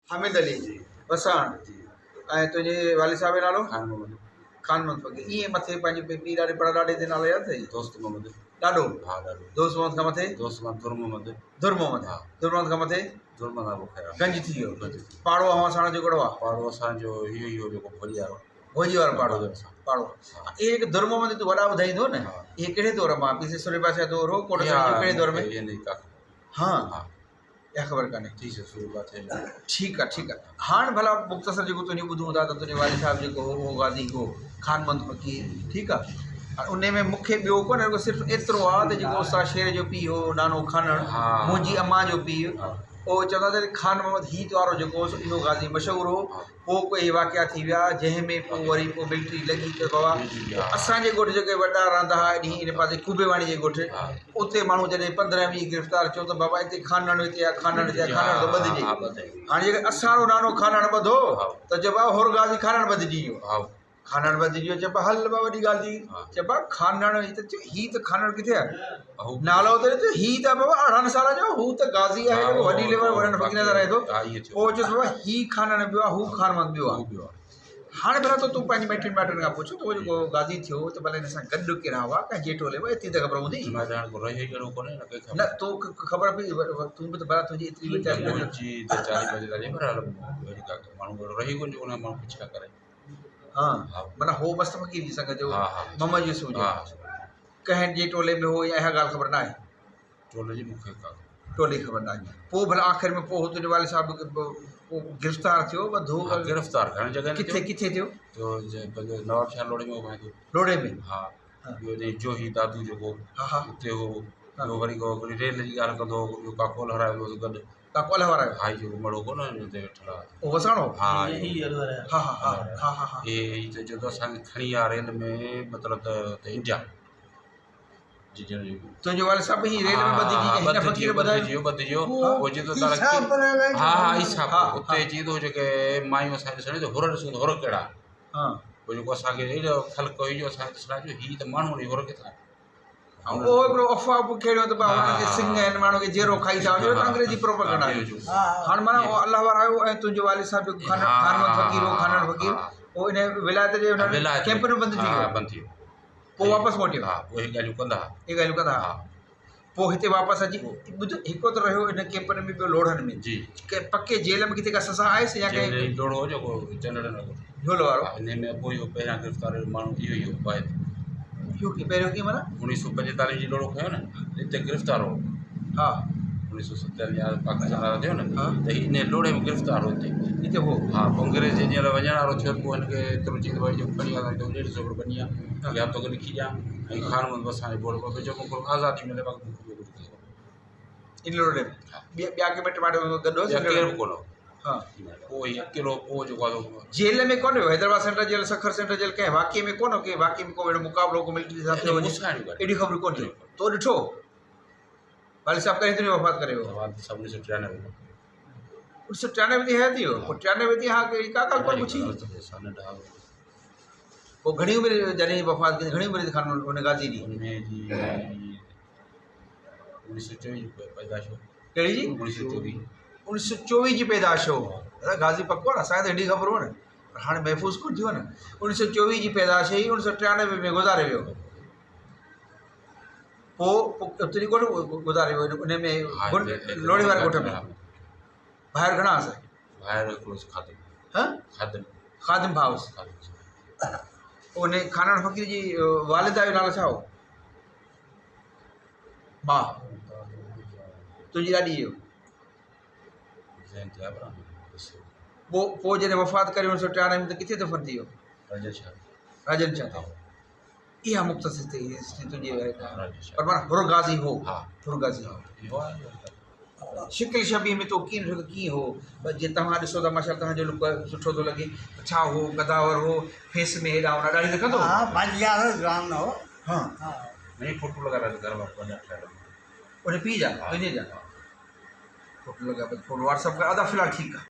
हामिद अली जी वसाण जी ऐं तुंहिंजे वालिद साहिब जो नालो खान मोहम्मद खान मोहम्मद फ़कीर ईअं मथे पंहिंजे पीउ ॾाढे पर ॾाढे जे नालो यादि अथई दोस्त मोहम्मद ॾाढो हाँ ॾाढो दोस्त मोहम्मद खां मथे दोस्त मोहम्मद दुर मोहम्मद दुर मोहम्मद हाँ दुर मोहम्मद खां मथे दुर मोहम्मद अबू खैर गंज थी वियो गंज पाड़ो असां जो कहिड़ो आहे पाड़ो असांजो इहो जेको भोजी वारो भोजी वारो पाड़ो भोजी वारो पाड़ो हाँ इहे जेके दुर मोहम्मद तूं वॾा ॿुधाईंदो न हाँ इहे कहिड़े दौर मां पीसे सुरे पासे दौर हो कोट कहिड़े दौर में ये नहीं का हाँ हाँ इहा ख़बर कान्हे ठीक है शुरू बात है ठीकु आहे हाणे भला मुख़्तसर जेको तुंहिंजो ॿुधूं था त तुंहिंजे वालिद साहिबु जेको हो उहो गाज़ी हो खान मोहम्मद फ़कीर ठीकु आहे हाणे उन में मूंखे ॿियो कोन्हे रुॻो सिर्फ़ु एतिरो आहे त जेको उस्ताद शेर जो पीउ हो नानो खानण हाँ। मुंहिंजी अम्मा जो पीउ हाँ उहो चवंदा त खान मोहम्मद हीत वारो जेको हो इहो गाज़ी मशहूरु हो हाँ पोइ कोई वाक़िया थी विया जंहिंमें पोइ वरी पोइ मिलिट्री लॻी त बाबा असांजे ॻोठ जेके वॾा रहंदा हुआ हेॾी इन पासे खूबेवाणी जे ॻोठ हाँ उते माण्हू जॾहिं 15-20 गिरफ़्तार थियो त बाबा हिते खानण हिते आहे खानण हिते आहे खानण त ॿधिजे हाँ बताइए हाणे जेके असांजो नानो खानण ॿधो हाँ त चइबो आहे हुर गाज़ी खानण ॿधिजी वियो हाँ खानण ॿधिजी वियो चइबो हल बा वॾी ॻाल्हि थी हाँ चइबो आहे खानण ही त खानण किथे आहे अहू नालो त ही त बाबा 18 साल जो हू त गाज़ी आहे जेको वॾी लेवल वॾनि फ़क़ीर नज़र रहे थो हाँ ये थियो पोइ चइसि बाबा ही खानण ॿियो आहे हू खान मोहम्मद ॿियो अहू आहे बियो आहे हाणे भला तूं पंहिंजी माइटनि माइटनि खां पुछ त उहो जेको गाज़ी थियो त भले हिन सां गॾु कहिड़ा हुआ कंहिं जेठो लेवा एतिरी त ख़बर हूंदी मैं जान को रही जड़ो कोने न के न तूं ख़बर पई तूं बि त भला तुंहिंजी एतिरी वीचारी जी तो 40 बजे लगे पर वरी का माण्हू रही कोन जो माण्हू कुछ का करे हाँ हाँ माना हो मस्त फ़क़ीर जी संगत जो हाँ हाँ मोहम्मद यूसुफ जो हाँ कंहिं जे टोले में हो या इहा ॻाल्हि ख़बर न आहे टोले जी मुखे का टोले जी ख़बर न आहे पोइ भला आख़िर में पोइ तुंहिंजे वालिद साहिब पोइ गिरफ़्तार थियो ॿधो हाँ गिरफ्तार घणी जगह किथे किथे थियो तो जे नवाब शाह लोड़े में हो भाई लोड़े में हाँ हाँ यो ने जो ही दादू जेको हा हा उते हो यो वरी को वरी रेल जी ॻाल्हि कंदो यो काकोल हरायो हो गॾु काकोल वारा आहियो भाई जो मड़ो कोन हुते वेठल आहे उहो वसाणो हाँ हा हा हा हा हा हा ये तो जो असांखे खणी आ रेल में मतिलबु त इंडिया जी जी तुंहिंजो वालिद साहिब ही रेल में ॿधिजी हिन फ़क़ीर ॿधायो बदिजियो वो जो तारा हाँ हाँ ईसा उते चीदो जेके मायूं असांखे ॾिसण जो हुर ॾिसूं हुर कहिड़ा हाँ वो जेको असांखे एॾो ख़लक हुई जो असांखे ॾिसण जो ही त माण्हू हुर किथां उहो हिकिड़ो अफ़वाह बि खेड़ियो त भाउ हुननि खे सिंग आहिनि माण्हू खे जेरो खाई था वञो अंग्रेजी प्रोपेगेंडा आहे हाणे माना उहो अलाह वारो आयो ऐं तुंहिंजो वालिद साहिब जेको खान फ़क़ीर हो खानण फ़क़ीर पोइ इन विलायत जे हुन कैंप में बंदि थी वियो बंदि थी वियो पोइ वापसि मोटियो हा पोइ हे ॻाल्हियूं कंदा इहे ॻाल्हियूं कंदा हा पोइ हिते वापसि अची ॿुध हिकिड़ो त रहियो हिन कैंपनि में ॿियो लोढ़नि में जी के पके जेल में किथे का ससा आयसि या कंहिं जेल डोड़ो जेको जनरल झोलो वारो हिन में पोइ इहो पहिरियां गिरफ़्तार माण्हू इहो ई हो वाहिद इहो की पहिरियों कीअं माना 1945 जी डोड़ो खयो न हिते गिरफ़्तार हो हा 1970 या पाकिस्तान वारा थियो न हा त इन लोड़े में गिरफ़्तार हो हिते हिते हो हा पोइ अंग्रेज़ जे वञण वारो थियो पोइ हिनखे एतिरो चई भई जो खणी आया तो 150 रुपया बनी आहे या तो लिखी ॾियां ऐं खान मोहम्मद असांजे बोर्ड पर जेको आज़ादी मिले बाक़ी इन लोड़े में ॿिया के मिट माटे गॾु या केरु बि कोन हो हा पोइ अकेलो पोइ जेको आहे जेल में कोन हुयो Hyderabad central jail Sukkur central jail कंहिं वाक़ई में कोन हो कंहिं वाक़ई में को अहिड़ो मुक़ाबिलो को मिलिट्री सां थियो हुजे एॾी ख़बर कोन थियो तो ॾिठो वालिद साहिब कॾहिं तुंहिंजी वफ़ात करे वियो 1993 1993 ते हयाती हो पोइ 93 ते हा कहिड़ी का ॻाल्हि कोन पुछी पोइ घणी उमिरि जॾहिं वफ़ात कई घणी उमिरि खान हुन गाज़ी ॾी उनमें जी 1924 पैदाश हो कहिड़ी जी 1924 1924 जी पैदाश हो दादा गाज़ी पको आहे न असांखे त हेॾी ख़बर हो न पर हाणे महफ़ूज़ कोन थियो न 1924 जी पैदाश हुई 1993 में गुज़ारे वियो पोइ उते कोन गुज़ारे वियो उन में लोड़ी वारे ॻोठ में ॿाहिरि घणा हुआसीं ॿाहिरि हिकिड़ो खादिम हा खादिम ख़ादिम भाउस उन खानण फ़क़ीर जी वालिदा जो नालो छा हो मां तुंहिंजी ॾाॾी जो पोइ जॾहिं वफ़ात करे 1993 में त किथे दफ़न थी वियो राजन शाह ते इहा मुख़्तसिर थी हिस्ट्री तुंहिंजी पर माना हुर गाज़ी हो हुर गाज़ी हो शिकिल शबीह में तो कीअं हो जीअं तव्हां ॾिसो था माशा तव्हांजो लुक सुठो थो लॻे छा हो गदावर हो फेस में हेॾा होॾा ॾाढी दिक़त हो हाँ 50 ग्राम हो हाँ नहीं फोटो लगा रहा घर वापस उन पीउ जा तुंहिंजे जा फोटो लॻा फोटो व्हाट्सअप कर अदा फ़िलहालु ठीकु आहे